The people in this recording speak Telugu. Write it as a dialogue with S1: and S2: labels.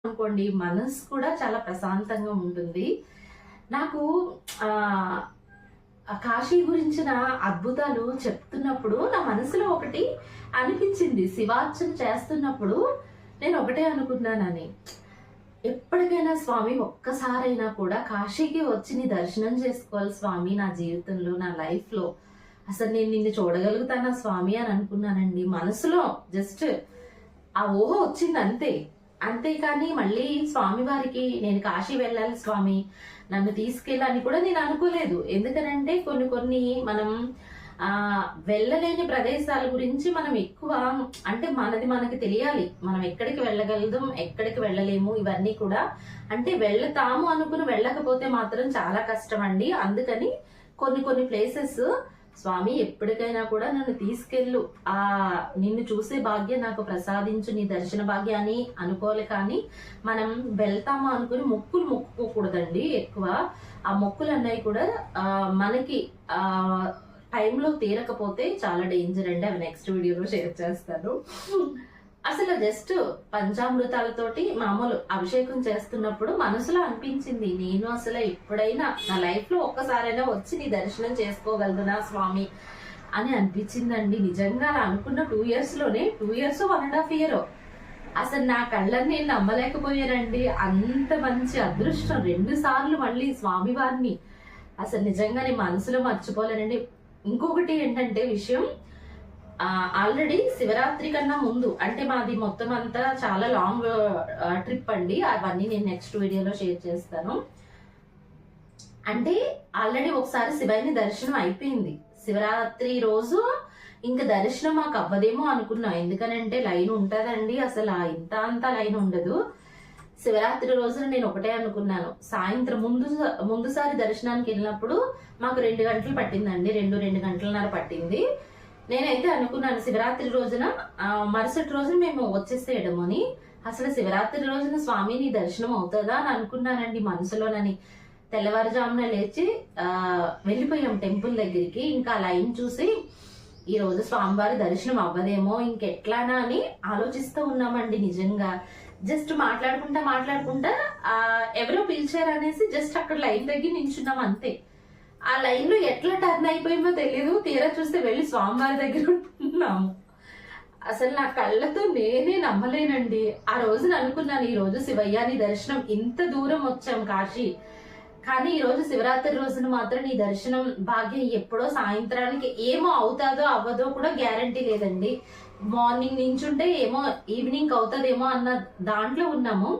S1: అనుకోండి మనసు కూడా చాలా ప్రశాంతంగా ఉంటుంది. నాకు ఆ కాశీ గురించిన అద్భుతాలు చెప్తున్నప్పుడు నా మనసులో ఒకటి అనిపించింది. శివార్చన చేస్తున్నప్పుడు నేను ఒకటే అనుకున్నానని, ఎప్పటికైనా స్వామి ఒక్కసారైనా కూడా కాశీకి వచ్చి నీ దర్శనం చేసుకోవాలి స్వామి, నా జీవితంలో, నా లైఫ్ లో అసలు నేను నిన్ను చూడగలుగుతానా స్వామి అని అనుకున్నానండి. మనసులో జస్ట్ ఆ ఊహ వచ్చింది అంతే. అంతేకాని మళ్ళీ స్వామి వారికి నేను కాశీ వెళ్ళాలి స్వామి నన్ను తీసుకెళ్ళని కూడా నేను అనుకోలేదు. ఎందుకనంటే కొన్ని కొన్ని మనం వెళ్ళలేని ప్రదేశాల గురించి మనం ఎక్కువ అంటే మనకి తెలియాలి. మనం ఎక్కడికి వెళ్ళగలదు, ఎక్కడికి వెళ్ళలేము, ఇవన్నీ కూడా అంటే వెళ్తాము అనుకుని వెళ్ళకపోతే మాత్రం చాలా కష్టం అండి. అందుకని కొన్ని కొన్ని ప్లేసెస్ స్వామి ఎప్పటికైనా కూడా నన్ను తీసుకెళ్ళు, నిన్ను చూసే భాగ్యం నాకు ప్రసాదించు, నీ దర్శన భాగ్యాన్ని అనుకోవాలి. కానీ మనం వెళ్తాము అనుకుని మొక్కులు మొక్కుకోకూడదండి. ఎక్కువ ఆ మొక్కులు అన్నవి కూడా మనకి టైంలో తీరకపోతే చాలా డేంజర్ అండి. అవి నెక్స్ట్ వీడియోలో షేర్ చేస్తాను. అసలు జస్ట్ పంచామృతాలతోటి మామూలు అభిషేకం చేస్తున్నప్పుడు మనసులో అనిపించింది, నేను అసలు ఎప్పుడైనా నా లైఫ్ లో ఒక్కసారైనా వచ్చి నీ దర్శనం చేసుకోగలదునా స్వామి అని అనిపించిందండి. నిజంగా అలా అనుకున్న 2 years లోనే, 2 years 1.5 year అసలు నా కళ్ళని నేను నమ్మలేకపోయానండి. అంత మంచి అదృష్టం 2 సార్లు మళ్ళీ స్వామి వారిని అసలు నిజంగా నేను మనసులో మర్చిపోలేనండి. ఇంకొకటి ఏంటంటే విషయం, ఆల్రెడీ శివరాత్రి కన్నా ముందు అంటే మాది మొత్తం అంతా చాలా లాంగ్ ట్రిప్ అండి. అవన్నీ నేను నెక్స్ట్ వీడియోలో షేర్ చేస్తాను. అంటే ఆల్రెడీ ఒకసారి శివయ్యని దర్శనం అయిపోయింది. శివరాత్రి రోజు ఇంకా దర్శనం మాకు అవ్వదేమో అనుకున్నాం. ఎందుకనంటే లైన్ ఉంటదండి, అసలు ఇంత అంతా లైన్ ఉండదు. శివరాత్రి రోజున నేను ఒకటే అనుకున్నాను, సాయంత్రం ముందుసారి దర్శనానికి వెళ్ళినప్పుడు మాకు 2 గంటలు పట్టిందండి, 2 గంటలన్నర పట్టింది. నేనైతే అనుకున్నాను శివరాత్రి రోజున మరుసటి రోజున మేము వచ్చేసేయడము అని. అసలు శివరాత్రి రోజున స్వామిని దర్శనం అవుతుందా అని అనుకున్నానండి మనసులోనని. తెల్లవారుజామున లేచి వెళ్ళిపోయాం టెంపుల్ దగ్గరికి. ఇంకా లైన్ చూసి ఈ రోజు స్వామివారి దర్శనం అవ్వదేమో ఇంకెట్లానా అని ఆలోచిస్తూ ఉన్నామండి. నిజంగా జస్ట్ మాట్లాడుకుంటా ఎవరో పిలిచారు అనేసి జస్ట్ అక్కడ లైన్ దగ్గర నించున్నాం అంతే. ఆ లైన్ లో ఎట్లా టర్న్ అయిపోయిందో తెలియదు. తీరా చూస్తే వెళ్ళి స్వామివారి దగ్గర ఉంటున్నాము. అసలు నా కళ్ళతో నేనే నమ్మలేనండి. ఆ రోజున అనుకున్నాను, ఈ రోజు శివయ్యాని దర్శనం ఇంత దూరం వచ్చాం కాశీ, కానీ ఈ రోజు శివరాత్రి రోజున మాత్రం నీ దర్శనం భాగ్యం ఎప్పుడో సాయంత్రానికి ఏమో అవుతాదో అవ్వదో కూడా గ్యారంటీ లేదండి. మార్నింగ్ నించుంటే ఏమో ఈవినింగ్ అవుతుందేమో అన్న దాంట్లో ఉన్నాము.